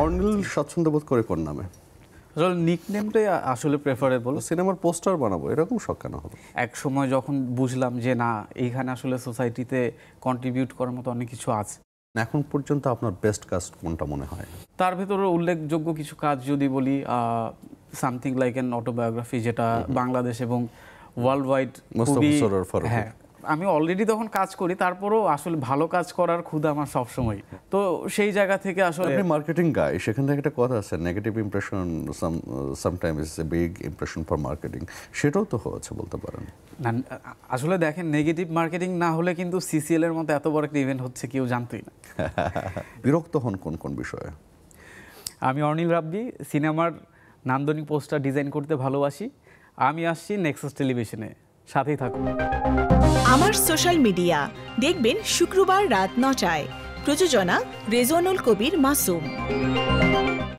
অর্নিল স্বাচ্ছন্দ্য বোধ করে কোন নামে? আসলে নিকনেমটাই আসলে প্রেফারেবল। সিনেমার পোস্টার বানাবো এরকম শখ কেন হলো? এক সময় যখন বুঝলাম যে না, এইখানে আসলে সোসাইটিতে কন্ট্রিবিউট করার মতো অনেক কিছু আছে। এখন পর্যন্ত আপনার বেস্ট কাজ কোনটা মনে হয়? তার ভেতরে উল্লেখযোগ্য কিছু কাজ যদি বলি, সামথিং লাইক অ্যান অটোবায়োগ্রাফি, যেটা বাংলাদেশ এবং ওয়ার্ল্ড ওয়াইড মোস্তফা সরোয়ার ফারুকী। হ্যাঁ, আমি অলরেডি তখন কাজ করি, তারপরও আসলে ভালো কাজ করার ক্ষুধা আমার সবসময়। তো সেই জায়গা থেকে আসলে আপনি মার্কেটিং গাই, সেখান থেকে একটা কথা আছে, negative impression sometimes is a big impression for marketing. সেটাও তো হচ্ছে বলতে পারেন। না, আসলে দেখেন, নেগেটিভ মার্কেটিং না হলে কিন্তু সিসিএল এর মতো এত বড় একটা ইভেন্ট হচ্ছে কেউ জানতোই না। বিরক্ত হন কোন কোন বিষয়ে? আমি অর্নিল রাব্বি, সিনেমার নান্দনিক পোস্টার ডিজাইন করতে ভালোবাসি। আমি আসছি নেক্সাস টেলিভিশনে, সাথেই থাকুন। আমার সোশ্যাল মিডিয়া দেখবেন শুক্রবার রাত ৯টায়। প্রযোজনা রেজওয়ানুল কবির মাসুম।